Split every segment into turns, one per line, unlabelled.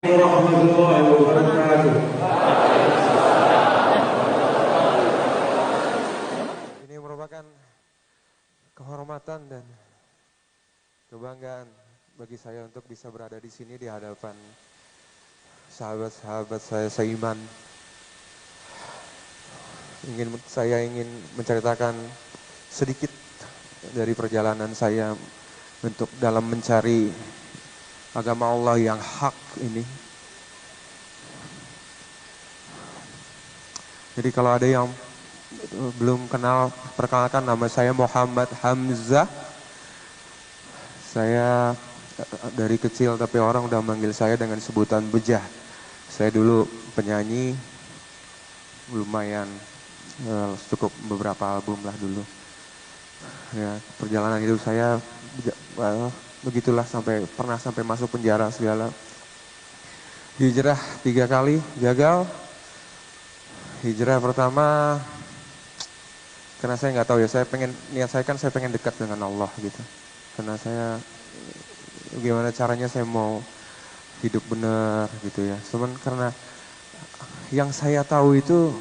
Warahmatullahi wabarakatuh.
Ini merupakan kehormatan dan kebanggaan bagi saya untuk bisa berada di sini di hadapan sahabat-sahabat saya seiman. Saya ingin menceritakan sedikit dari perjalanan saya untuk dalam mencari agama Allah yang hak ini. Jadi kalau ada yang belum kenal, perkenalkan, nama saya Muhammad Hamzah. Saya dari kecil tapi orang udah manggil saya dengan sebutan Bejah. Saya dulu penyanyi, lumayan cukup beberapa album lah dulu. Ya, perjalanan hidup saya begitulah pernah sampai masuk penjara segala. Hijrah 3 kali gagal. Hijrah pertama karena saya nggak tahu ya, niat saya pengen dekat dengan Allah gitu. Karena saya gimana caranya saya mau hidup benar gitu ya. Cuman karena yang saya tahu itu,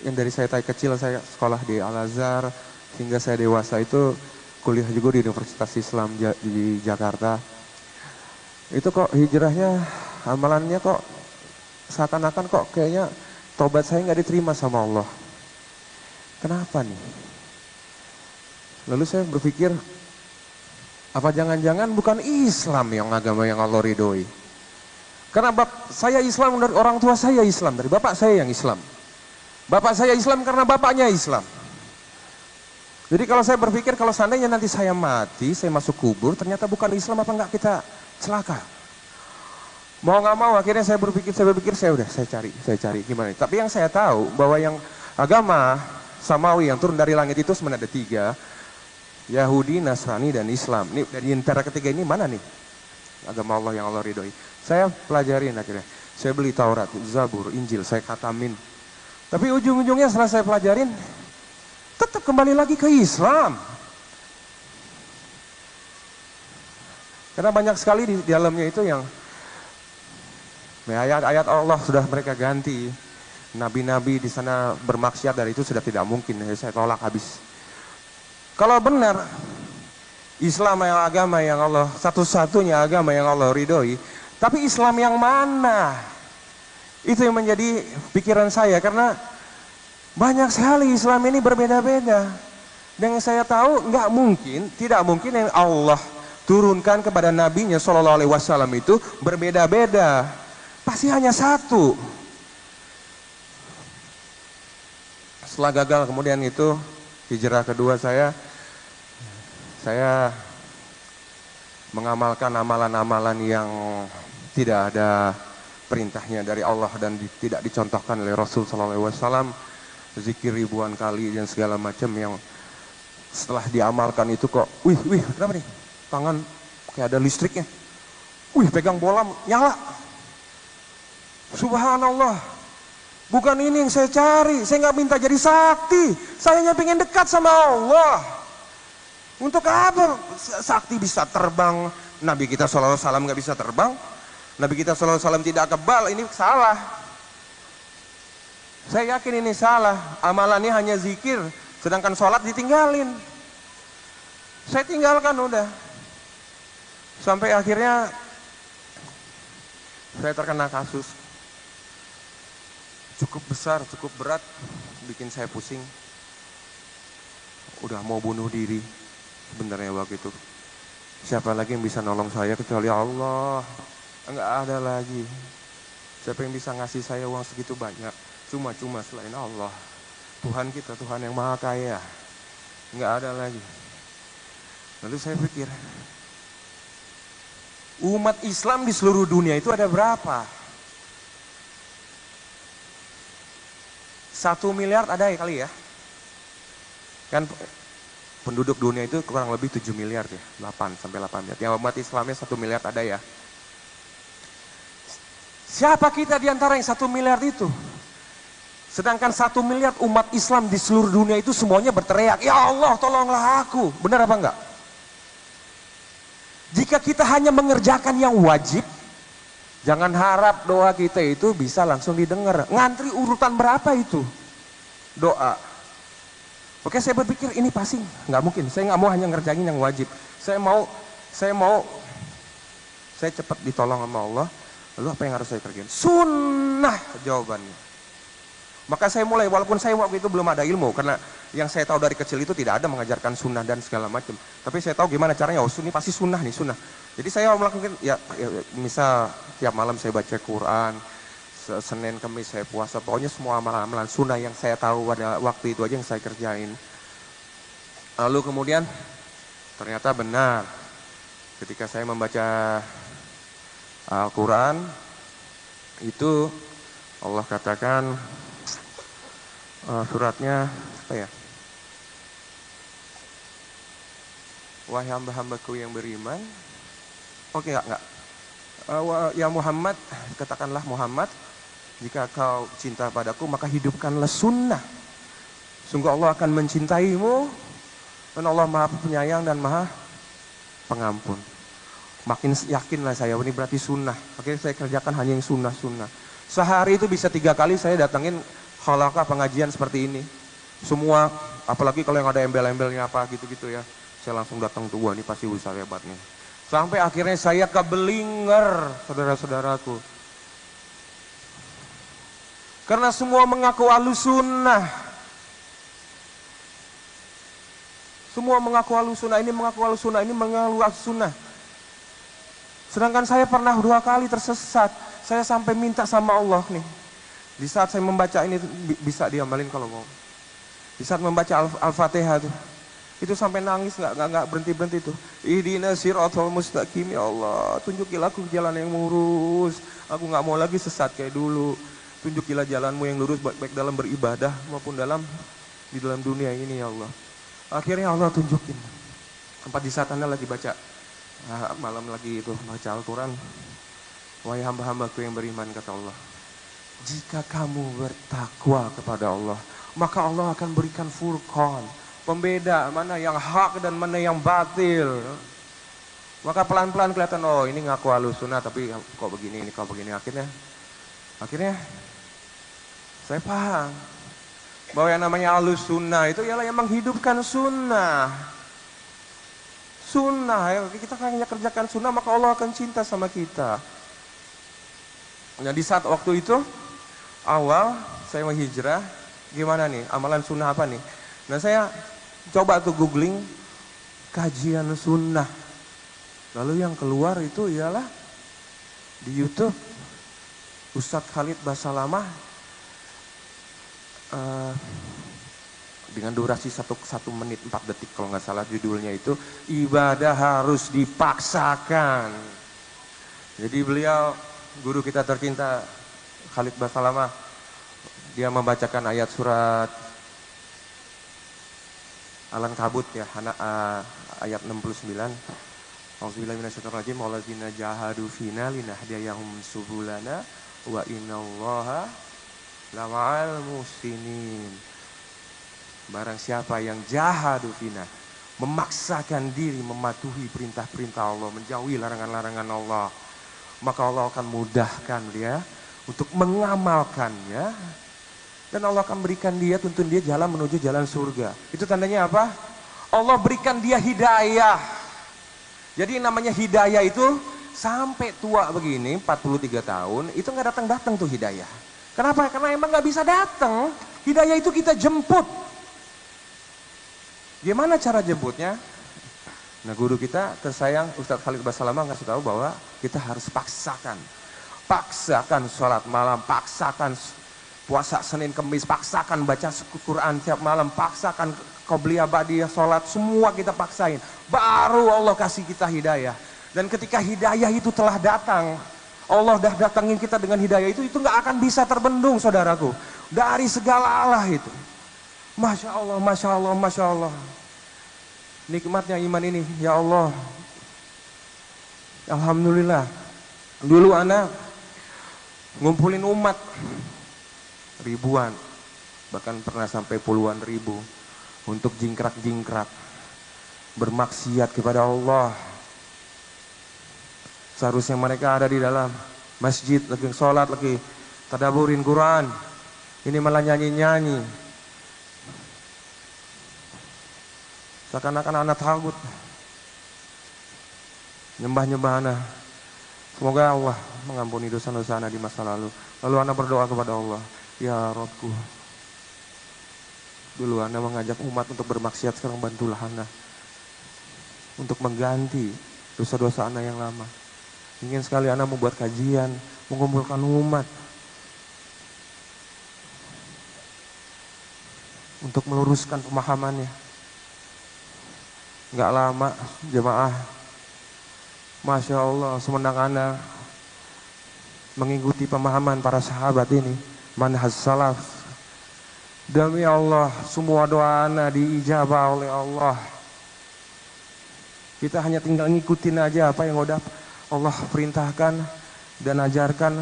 yang dari saya kecil saya sekolah di Al-Azhar hingga saya dewasa itu kuliah juga di Universitas Islam di Jakarta. Itu kok hijrahnya, amalannya kok seakan-akan kok kayaknya tobat saya nggak diterima sama Allah. Kenapa nih? Lalu saya berpikir, apa jangan-jangan bukan Islam yang agama yang Allah ridhoi? Karena saya Islam dari orang tua saya Islam, dari bapak saya yang Islam. Bapak saya Islam karena bapaknya Islam. Jadi kalau saya berpikir, kalau seandainya nanti saya mati, saya masuk kubur, ternyata bukan Islam, apa enggak kita celaka? Mau nggak mau akhirnya saya berpikir saya cari gimana. Tapi yang saya tahu bahwa yang agama Samawi yang turun dari langit itu sebenarnya ada 3, Yahudi, Nasrani, dan Islam. Nih dari antara ketiga ini mana nih agama Allah yang Allah ridhoi? Saya pelajarin akhirnya. Saya beli Taurat, Zabur, Injil, saya katamin. Tapi ujung-ujungnya setelah saya pelajarin, tetap kembali lagi ke Islam. Karena banyak sekali di dalamnya itu yang ayat-ayat Allah sudah mereka ganti. Nabi-nabi di sana bermaksiat, dari itu sudah tidak mungkin. Saya tolak habis. Kalau benar Islam yang agama yang Allah, satu-satunya agama yang Allah ridhoi, tapi Islam yang mana? Itu yang menjadi pikiran saya, karena banyak sekali Islam ini berbeda-beda. Dan yang saya tahu tidak mungkin yang Allah turunkan kepada nabinya Shallallahu Alaihi Wasallam itu berbeda-beda. Pasti hanya satu. Setelah gagal kemudian itu hijrah kedua saya mengamalkan amalan-amalan yang tidak ada perintahnya dari Allah dan tidak dicontohkan oleh Rasul Shallallahu Alaihi Wasallam. Zikir ribuan kali dan segala macam yang setelah diamalkan itu kok, wih, kenapa nih? Tangan kayak ada listriknya. Pegang bola nyala. Subhanallah. Bukan ini yang saya cari. Saya nggak minta jadi sakti. Saya hanya pengen dekat sama Allah. Untuk apa sakti bisa terbang? Nabi kita SAW nggak bisa terbang. Nabi kita SAW tidak kebal. Ini salah. Saya yakin ini salah. Amalannya hanya zikir. Sedangkan sholat ditinggalin. Saya tinggalkan udah. Sampai akhirnya saya terkena kasus. Cukup besar, cukup berat. Bikin saya pusing. Udah mau bunuh diri. Sebenarnya waktu itu. Siapa lagi yang bisa nolong saya kecuali Allah. Enggak ada lagi. Siapa yang bisa ngasih saya uang segitu banyak? Cuma selain Allah. Tuhan kita, Tuhan yang maha kaya. Enggak ada lagi. Lalu saya pikir, umat Islam di seluruh dunia itu ada berapa? 1 miliar ada ya kali ya? Kan penduduk dunia itu kurang lebih 7 miliar ya, 8 sampai 8 miliar. Yang umat Islamnya 1 miliar ada ya. Siapa kita di antara yang 1 miliar itu? Sedangkan 1 miliar umat Islam di seluruh dunia itu semuanya berteriak, ya Allah tolonglah aku. Benar apa enggak? Jika kita hanya mengerjakan yang wajib, Jangan harap doa kita itu bisa langsung didengar. Ngantri urutan berapa itu doa? Oke, saya berpikir ini pasti nggak mungkin. Saya nggak mau hanya ngerjain yang wajib. Saya cepat ditolong sama Allah. Lalu apa yang harus saya kerjain? Sunnah jawabannya. Maka saya mulai, walaupun saya waktu itu belum ada ilmu, karena yang saya tahu dari kecil itu tidak ada mengajarkan sunnah dan segala macam. Tapi saya tahu gimana caranya, ini pasti sunnah nih, sunnah. Jadi saya melakukan, misal tiap malam saya baca Quran, Senin, Kamis saya puasa, pokoknya semua amalan-amalan sunnah yang saya tahu pada waktu itu aja yang saya kerjain. Lalu kemudian, ternyata benar, ketika saya membaca Al-Quran, itu Allah katakan, suratnya apa ya? Wahai hamba-hambaku yang beriman. Oke, enggak. Ya Muhammad, katakanlah Muhammad, jika kau cinta padaku maka hidupkanlah sunnah. Sungguh Allah akan mencintaimu, dan Allah Maha Penyayang dan Maha Pengampun. Makin yakinlah saya, ini berarti sunnah. Akhirnya saya kerjakan hanya yang sunnah-sunnah. Sehari itu bisa 3 kali saya datangin halaqah pengajian seperti ini. Semua, apalagi kalau yang ada embel-embelnya apa gitu-gitu ya. Saya langsung datang tuh, wah ini pasti usaha hebat nih. Sampai akhirnya saya kebelinger, saudara-saudaraku. Karena semua mengaku ahlus sunnah. Semua mengaku ahlus sunnah, ini mengaku ahlus sunnah, ini mengaku ahlus sunnah. Sedangkan saya pernah 2 kali tersesat. Saya sampai minta sama Allah nih. Di saat saya membaca ini, bisa diamalin kalau mau. Di saat membaca Al-Fatihah itu sampai nangis, nggak berhenti tuh. Ihdinas siratal mustaqim, ya Allah, tunjukilah aku jalan yang lurus. Aku nggak mau lagi sesat kayak dulu. Tunjukilah jalanmu yang lurus, baik dalam beribadah maupun di dalam dunia ini, ya Allah. Akhirnya Allah tunjukin. Tempat di saat Anda lagi baca malam lagi itu baca Al-Quran. Wahai hamba-hambaku yang beriman, kata Allah, jika kamu bertakwa kepada Allah, maka Allah akan berikan furqan, pembeda mana yang hak dan mana yang batil. Maka pelan-pelan kelihatan, oh ini ngaku ahlus sunnah tapi kok begini, ini kok begini. Akhirnya saya paham bahwa yang namanya ahlus sunnah itu ialah yang menghidupkan sunnah. Sunnah, ya, kita hanya kerjakan sunnah maka Allah akan cinta sama kita. Nah di saat waktu itu awal saya mau hijrah, gimana nih amalan sunnah apa nih? Nah saya coba tuh googling kajian sunnah. Lalu yang keluar itu ialah di YouTube Ustadz Khalid Basalamah dengan durasi 1 menit 4 detik kalau nggak salah, judulnya itu ibadah harus dipaksakan. Jadi beliau guru kita tercinta Khalid Basalamah, dia membacakan ayat surat Al-Ankabut ya, ayat 69. Auzubillahi minasyaitonirrajim, wallazina jahadu fina linahdiyahum subulana wa innallaha lama'al muhsinin. Barang siapa yang jahadu fina, memaksakan diri mematuhi perintah-perintah Allah, menjauhi larangan-larangan Allah, maka Allah akan mudahkan dia untuk mengamalkannya, dan Allah akan berikan dia, tuntun dia jalan menuju jalan surga. Itu tandanya apa? Allah berikan dia hidayah. Jadi namanya hidayah itu sampai tua begini 43 tahun itu nggak datang tuh hidayah. Kenapa? Karena emang nggak bisa datang. Hidayah itu kita jemput. Gimana cara jemputnya? Nah guru kita tersayang Ustadz Khalid Basalamah ngasih tahu bahwa kita harus paksakan sholat malam, paksakan puasa Senin Kemis, paksakan baca Quran tiap malam, paksakan qobliyah ba'diyah sholat, semua kita paksain. Baru Allah kasih kita hidayah. Dan ketika hidayah itu telah datang, Allah dah datangin kita dengan hidayah itu nggak akan bisa terbendung, saudaraku, dari segala Allah itu. Masya Allah, Masya Allah, Masya Allah. Nikmatnya iman ini, ya Allah. Alhamdulillah. Dulu anak ngumpulin umat ribuan, bahkan pernah sampai puluhan ribu untuk jingkrak-jingkrak bermaksiat kepada Allah. Seharusnya mereka ada di dalam masjid, lagi sholat, lagi tadaburin Quran. Ini malah nyanyi-nyanyi. Seakan-akan anak takut. Nyembah-nyembah anak. Semoga Allah mengampuni dosa-dosa anak di masa lalu. Lalu anak berdoa kepada Allah, ya Rabbku, dulu anak mengajak umat untuk bermaksiat, sekarang bantulah anak untuk mengganti dosa-dosa anak yang lama. Ingin sekali anak membuat kajian, mengumpulkan umat untuk meluruskan pemahamannya. Gak lama jemaah, Masya Allah, semenang anak mengikuti pemahaman para sahabat ini, manhaj salaf. Demi Allah, semua doa anak diijabah oleh Allah. Kita hanya tinggal ngikutin aja apa yang udah Allah perintahkan dan ajarkan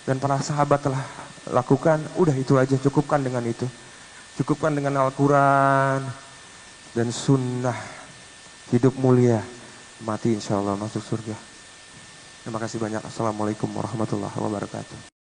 dan para sahabat telah lakukan. Udah itu aja, cukupkan dengan itu. Cukupkan dengan Al-Quran dan sunnah. Hidup mulia, mati insya Allah masuk surga. Terima kasih banyak. Assalamualaikum warahmatullahi wabarakatuh.